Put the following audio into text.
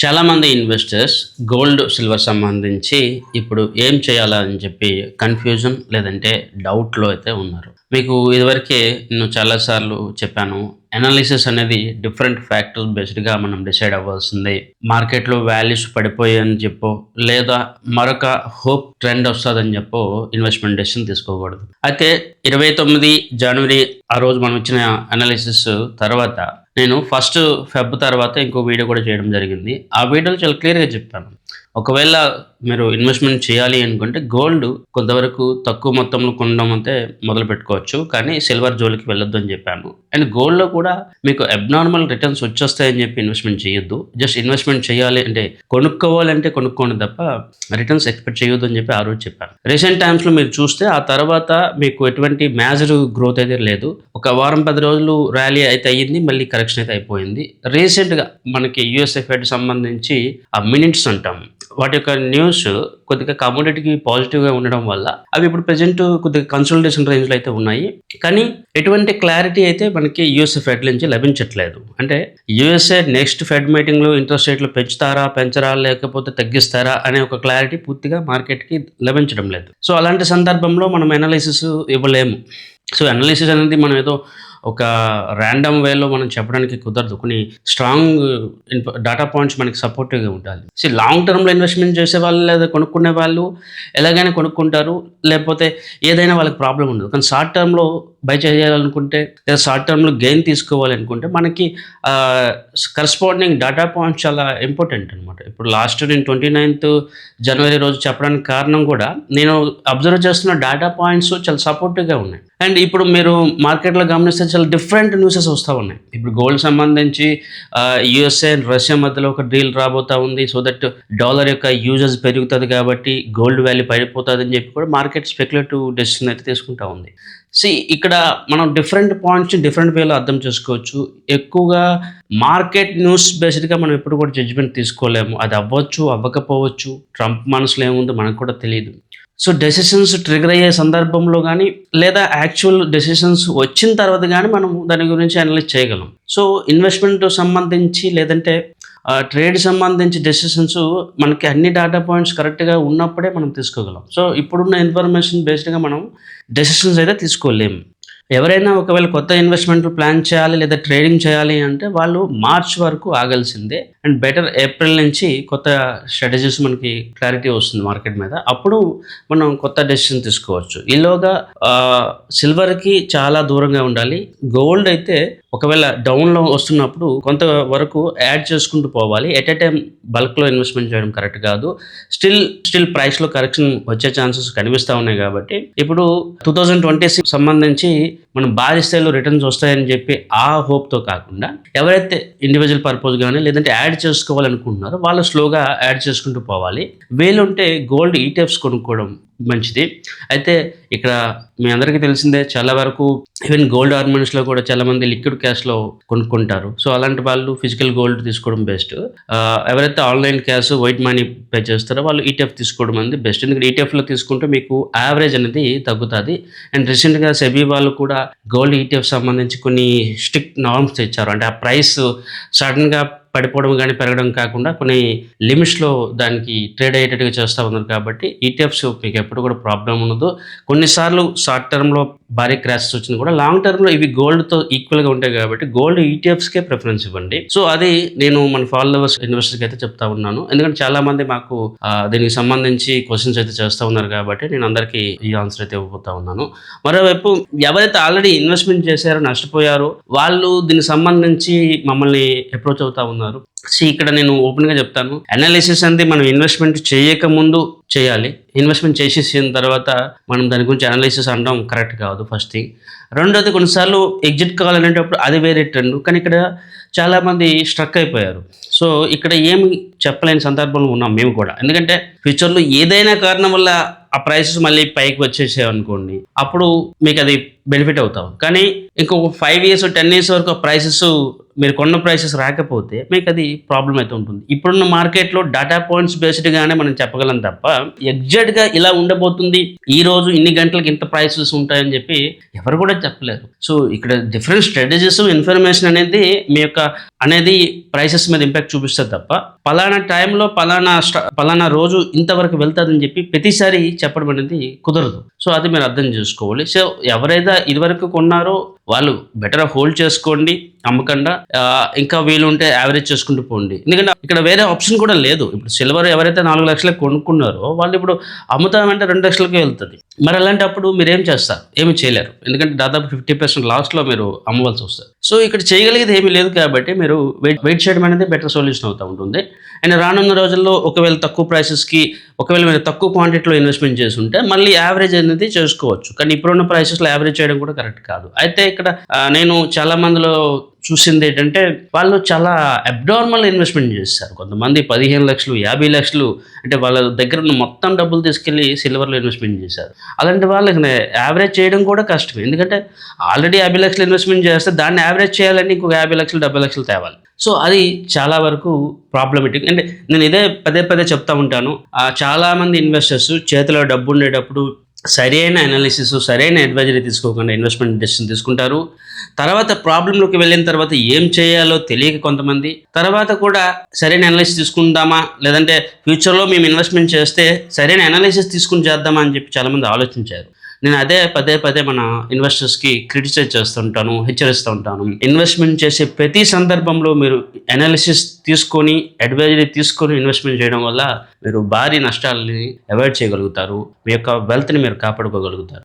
చాలామంది investors gold, silver సంబంధించి ఇప్పుడు ఏం చేయాలా అని చెప్పి కన్ఫ్యూజన్ లేదంటే డౌట్‌లో అయితే ఉన్నారు. మీకు ఇదివరకే నేను చాలా సార్లు చెప్పాను. అనాలిసిస్ అనేది డిఫరెంట్ ఫ్యాక్టర్స్ బేస్డ్‌గా మనం డిసైడ్ అవ్వాల్సిందే. మార్కెట్‌లో వాల్యూస్ పడిపోయాయని చెప్పో, లేదా మరొక హోప్ ట్రెండ్ వస్తదని చెప్పో ఇన్వెస్ట్‌మెంట్ డెసిషన్ తీసుకోకూడదు. అయితే 29 జనవరి ఆ రోజు మనం ఇచ్చిన అనాలిసిస్ తర్వాత నేను ఫస్ట్ ఫెబ్ తర్వాత ఇంకో వీడియో కూడా చేయడం జరిగింది. ఆ వీడియోలో చాలా క్లియర్‌గా చెప్పాను. ఒకవేళ మీరు ఇన్వెస్ట్‌మెంట్ చేయాలి అనుకుంటే గోల్డ్ కొంతవరకు తక్కువ మొత్తంలో కొనడం అయితే మొదలుపెట్టుకోవచ్చు. కానీ సిల్వర్ జోలికి వెళ్ళొద్దు అని చెప్పాను. అండ్ గోల్డ్‌లో కూడా మీకు అబ్నార్మల్ రిటర్న్స్ వచ్చేస్తాయని చెప్పి ఇన్వెస్ట్‌మెంట్ చేయొద్దు. జస్ట్ ఇన్వెస్ట్‌మెంట్ చేయాలి అంటే కొనుక్కోవాలంటే కొనుక్కోండి తప్ప రిటర్న్స్ ఎక్స్‌పెక్ట్ చేయొద్దు అని చెప్పి ఆ రోజు చెప్పాను. రీసెంట్ టైమ్స్‌లో మీరు చూస్తే ఆ తర్వాత మీకు ఎటువంటి మేజర్ గ్రోత్ అయితే లేదు. ఒక వారం 10 రోజులు ర్యాలీ అయితే అయ్యింది. మళ్ళీ కరెక్షన్ అయితే అయిపోయింది. రీసెంట్‌గా మనకి యూఎస్ఏ ఫెడ్ సంబంధించి ఆ మినిట్స్ అంటాం. వాటి యొక్క న్యూస్ కొద్దిగా కమోడిటీకి పాజిటివ్‌గా ఉండడం వల్ల అవి ఇప్పుడు ప్రెజెంట్ కొద్దిగా కన్సాలిడేషన్ రేంజ్‌లో అయితే ఉన్నాయి. కానీ ఎటువంటి క్లారిటీ అయితే మనకి యూఎస్ఏ ఫెడ్ నుంచి లభించట్లేదు. అంటే యూఎస్ఏ నెక్స్ట్ ఫెడ్ మీటింగ్‌లో ఇంట్రెస్ట్ రేట్లు పెంచుతారా, పెంచరా లేకపోతే తగ్గిస్తారా అనే ఒక క్లారిటీ పూర్తిగా మార్కెట్‌కి లభించడం లేదు. సో అలాంటి సందర్భంలో మనం అనాలిసిస్ ఇవ్వలేము. సో అనాలిసిస్ అనేది మనం ఏదో ఒక ర్యాండమ్ వేలో మనం చెప్పడానికి కుదరదు. కొన్ని స్ట్రాంగ్ డేటా పాయింట్స్ మనకి సపోర్టివ్‌గా ఉండాలి. లాంగ్ టర్మ్‌లో ఇన్వెస్ట్‌మెంట్ చేసేవాళ్ళు లేదా కొనుక్కునే వాళ్ళు ఎలాగైనా కొనుక్కుంటారు. లేకపోతే ఏదైనా వాళ్ళకి ప్రాబ్లమ్ ఉండదు. కానీ షార్ట్ టర్మ్‌లో బై చేయాలనుకుంటే లేదా షార్ట్ టర్మ్‌లో గెయిన్ తీసుకోవాలనుకుంటే మనకి కరస్పాండింగ్ డేటా పాయింట్స్ చాలా ఇంపార్టెంట్ అనమాట. ఇప్పుడు లాస్ట్ నేను 29th జనవరి రోజు చెప్పడానికి కారణం కూడా నేను అబ్జర్వ్ చేస్తున్న డేటా పాయింట్స్ చాలా సపోర్టివ్‌గా ఉన్నాయి. అండ్ ఇప్పుడు మీరు మార్కెట్‌లో గమనిస్తే చాలా డిఫరెంట్ న్యూసెస్ వస్తా ఉన్నాయి. ఇప్పుడు గోల్డ్ సంబంధించి యూఎస్ఏ అండ్ రష్యా మధ్యలో ఒక డీల్ రాబోతా ఉంది. సో దట్ డాలర్ యొక్క యూజెస్ పెరుగుతది కాబట్టి గోల్డ్ వాల్యూ పడిపోతదని చెప్పి కూడా మార్కెట్ స్పెక్యులేటివ్ డెసిషన్ అయితే తీసుకుంటా ఉంది. ఇక్కడ మనం డిఫరెంట్ పాయింట్స్‌ని డిఫరెంట్ వేలో అర్థం చేసుకోవచ్చు. ఎక్కువగా మార్కెట్ న్యూస్ బేస్డ్‌గా మనం ఎప్పుడు కూడా జడ్జ్‌మెంట్ తీసుకోలేము. అది అవ్వచ్చు, అవ్వకపోవచ్చు. ట్రంప్ మనసులో ఏముందో మనకు కూడా తెలీదు. సో డెసిషన్స్ ట్రిగ్గర్ అయ్యే సందర్భంలో గానీ, లేదా యాక్చువల్ డెసిషన్స్ వచ్చిన తర్వాత గానీ మనం దాని గురించి అనలైజ్ చేయగలం. సో ఇన్వెస్ట్‌మెంట్ సంబంధించి లేదంటే ట్రేడ్ సంబంధించి డెసిషన్స్ మనకి అన్ని డేటా పాయింట్స్ కరెక్ట్‌గా ఉన్నప్పుడే మనం తీసుకోగలం. సో ఇప్పుడున్న ఇన్ఫర్మేషన్ బేస్డ్‌గా మనం డెసిషన్స్ అయితే తీసుకోలేము. ఎవరైనా ఒకవేళ కొత్త ఇన్వెస్ట్‌మెంట్లు ప్లాన్ చేయాలి లేదా ట్రేడింగ్ చేయాలి అంటే వాళ్ళు మార్చ్ వరకు ఆగాల్సిందే. అండ్ బెటర్ ఏప్రిల్ నుంచి కొత్త స్ట్రాటజీస్ మనకి క్లారిటీ వస్తుంది మార్కెట్ మీద. అప్పుడు మనం కొత్త డెసిషన్ తీసుకోవచ్చు. ఈలోగా సిల్వర్‌కి చాలా దూరంగా ఉండాలి. గోల్డ్ అయితే ఒకవేళ డౌన్‌లో వస్తున్నప్పుడు కొంతవరకు యాడ్ చేసుకుంటూ పోవాలి. ఎట్ ఎ టైమ్ బల్క్‌లో ఇన్వెస్ట్‌మెంట్ చేయడం కరెక్ట్ కాదు. స్టిల్ ప్రైస్‌లో కరెక్షన్ వచ్చే ఛాన్సెస్ కనిపిస్తా ఉన్నాయి కాబట్టి ఇప్పుడు 2026 సంబంధించి మనం భారీ స్థాయిలో రిటర్న్స్ వస్తాయని చెప్పి ఆ హోప్‌తో కాకుండా ఎవరైతే ఇండివిడ్యువల్ పర్పస్ గానీ లేదంటే యాడ్ చేసుకోవాలనుకుంటున్నారో వాళ్ళు స్లోగా యాడ్ చేసుకుంటూ పోవాలి. వీలుంటే గోల్డ్ ఈటీఎఫ్స్ కొనుక్కోవడం మంచిది. అయితే ఇక్కడ మీ అందరికీ తెలిసిందే చాలా వరకు ఈవెన్ గోల్డ్ ఆర్నమెంట్స్‌లో కూడా చాలామంది లిక్విడ్ క్యాష్‌లో కొనుక్కుంటారు. సో అలాంటి వాళ్ళు ఫిజికల్ గోల్డ్ తీసుకోవడం బెస్ట్. ఎవరైతే online cash, white money pay చేస్తారో వాళ్ళు ఈటీఎఫ్ తీసుకోవడం అనేది బెస్ట్. ఎందుకంటే ఈటీఎఫ్‌లో తీసుకుంటే మీకు యావరేజ్ అనేది తగ్గుతది. అండ్ రీసెంట్‌గా సెబీ వాళ్ళు కూడా గోల్డ్ ఈటీఎఫ్ సంబంధించి కొన్ని స్ట్రిక్ట్ నార్మ్స్ తెచ్చారు. అంటే ఆ ప్రైస్ సడెన్‌గా పడిపోవడం గానీ, పెరగడం కాకుండా కొన్ని లిమిట్స్‌లో దానికి ట్రేడ్ అయ్యేటట్టుగా చేస్తా ఉన్నారు కాబట్టి ఈటీఎఫ్స్ మీకు ఎప్పుడు కూడా ప్రాబ్లమ్ ఉండదు. కొన్నిసార్లు షార్ట్ టర్మ్‌లో భారీ క్రాషెస్ వచ్చినా కూడా లాంగ్ టర్మ్‌లో ఇవి గోల్డ్‌తో ఈక్వల్‌గా ఉంటాయి కాబట్టి గోల్డ్ ఈటీఎఫ్స్‌కే ప్రిఫరెన్స్ ఇవ్వండి. సో అది నేను మన ఫాలోవర్స్ ఇన్వెస్టర్స్‌కి అయితే చెప్తా ఉన్నాను. ఎందుకంటే చాలామంది మాకు దీనికి సంబంధించి క్వెషన్స్ అయితే చేస్తా ఉన్నారు కాబట్టి నేను అందరికీ ఈ ఆన్సర్ అయితే ఇవ్వబోతా ఉన్నాను. మరోవైపు ఎవరైతే ఆల్రెడీ ఇన్వెస్ట్‌మెంట్ చేశారో, నష్టపోయారో వాళ్ళు దీనికి సంబంధించి మమ్మల్ని అప్రోచ్ అవుతా ఉన్నారు. ఇక్కడ నేను ఓపెన్‌గా చెప్తాను. అనాలిసిస్ అనేది మనం ఇన్వెస్ట్‌మెంట్ చేయకముందు చేయాలి. ఇన్వెస్ట్‌మెంట్ చేసేసిన తర్వాత మనం దాని గురించి అనాలిసిస్ అనడం కరెక్ట్ కాదు ఫస్ట్ థింగ్. రెండోది కొన్నిసార్లు ఎగ్జిట్ కావాలనేటప్పుడు అది వేరే ట్రెండ్. కానీ ఇక్కడ చాలామంది స్ట్రక్ అయిపోయారు. సో ఇక్కడ ఏమి చెప్పలేని సందర్భంలో ఉన్నాం మేము కూడా. ఎందుకంటే ఫ్యూచర్‌లో ఏదైనా కారణం వల్ల ఆ ప్రైసెస్ మళ్ళీ పైకి వచ్చేసాయనుకోండి, అప్పుడు మీకు అది బెనిఫిట్ అవుతాం. కానీ ఇంకొక 5 ఇయర్స్, 10 ఇయర్స్ వరకు ప్రైసెస్ మీరు కొన్న ప్రైసెస్ రాకపోతే మీకు అది ప్రాబ్లమ్ అయితే ఉంటుంది. ఇప్పుడున్న మార్కెట్‌లో డేటా పాయింట్స్ బేస్డ్‌గానే మనం చెప్పగలం తప్ప, ఎగ్జాక్ట్‌గా ఇలా ఉండబోతుంది, ఈరోజు ఇన్ని గంటలకి ఇంత ప్రైసెస్ ఉంటాయని చెప్పి ఎవరు కూడా చెప్పలేరు. సో, ఇక్కడ డిఫరెంట్ స్ట్రాటజీస్, ఇన్ఫర్మేషన్ మీ యొక్క అనేది ప్రైసెస్ మీద ఇంపాక్ట్ చూపిస్తది తప్ప, పలానా టైంలో పలానా రోజు ఇంతవరకు వెళ్తదని చెప్పి ప్రతిసారి చెప్పడం అనేది కుదరదు. సో, అది మీరు అర్థం చేసుకోవాలి. సో, ఎవరైతే ఇదివరకు కొన్నారో వాళ్ళు బెటర్ హోల్డ్ చేసుకోండి, అమ్మకుండా. ఇంకా వీలుంటే యావరేజ్ చేసుకుంటూ పోండి. ఎందుకంటే ఇక్కడ వేరే ఆప్షన్ కూడా లేదు. ఇప్పుడు సిల్వర్ ఎవరైతే 4 లక్షలకు కొనుక్కున్నారో వాళ్ళు ఇప్పుడు అమ్ముతామంటే 2 లక్షలకే వెళ్తుంది. మరి అలాంటప్పుడు మీరేం చేస్తారు? ఏమి చేయలేరు. ఎందుకంటే దాదాపు 50% లాస్‌లో మీరు అమ్మవలసి వస్తది. సో, ఇక్కడ చేయగలిగేది ఏమీ లేదు కాబట్టి మీరు వెయిట్ చేయడం అనేది బెటర్ సొల్యూషన్ అవుతా ఉంటుంది. అండ్ రానున్న రోజుల్లో ఒకవేళ తక్కువ ప్రైసెస్‌కి ఒకవేళ మీరు తక్కువ క్వాంటిటీలో ఇన్వెస్ట్‌మెంట్ చేసుంటే మళ్ళీ యావరేజ్ అనేది చేసుకోవచ్చు. కానీ ఇప్పుడున్న ప్రైసెస్‌లో యావరేజ్ చేయడం కూడా కరెక్ట్ కాదు. అయితే ఇక్కడ నేను చాలా మందిలో చూసిందేంటంటే వాళ్ళు చాలా అబ్నార్మల్ ఇన్వెస్ట్‌మెంట్ చేస్తారు. కొంతమంది 15 లక్షలు, 50 లక్షలు అంటే వాళ్ళ దగ్గర ఉన్న మొత్తం డబ్బులు తీసుకెళ్ళి సిల్వర్‌లో ఇన్వెస్ట్‌మెంట్ చేశారు. అలాంటి వాళ్ళకి యావరేజ్ చేయడం కూడా కష్టమే. ఎందుకంటే ఆల్రెడీ 50 లక్షలు ఇన్వెస్ట్‌మెంట్ చేస్తే దాన్ని యావరేజ్ చేయాలంటే ఇంకొక 50 లక్షలు, 70 లక్షలు తేవాలి. సో, అది చాలా వరకు ప్రాబ్లమాటిక్. అంటే నేను ఇదే పదే చెప్తా ఉంటాను. చాలామంది ఇన్వెస్టర్స్ చేతిలో డబ్బు ఉండేటప్పుడు సరైన అనాలిసిస్, సరైన అడ్వైజరీ తీసుకోకుండా ఇన్వెస్ట్‌మెంట్ డెసిషన్ తీసుకుంటారు. తర్వాత ప్రాబ్లమ్‌లోకి వెళ్ళిన తర్వాత ఏం చేయాలో తెలియక కొంతమంది, తర్వాత కూడా సరైన అనాలిసిస్ తీసుకుందామా, లేదంటే ఫ్యూచర్‌లో మేము ఇన్వెస్ట్‌మెంట్ చేస్తే సరైన అనాలిసిస్ తీసుకొని చేద్దామా అని చెప్పి చాలామంది ఆలోచించారు. నేను అదే పదే మన ఇన్వెస్టర్స్‌కి క్రిటిసైజ్ చేస్తుంటాను, హెచ్చరిస్తూ ఉంటాను. ఇన్వెస్ట్‌మెంట్ చేసే ప్రతి సందర్భంలో మీరు అనాలిసిస్ తీసుకొని, అడ్వైజరీ తీసుకొని ఇన్వెస్ట్‌మెంట్ చేయడం వల్ల మీరు భారీ నష్టాలని అవాయిడ్ చేయగలుగుతారు. మీ యొక్క వెల్త్‌ని మీరు కాపాడుకోగలుగుతారు.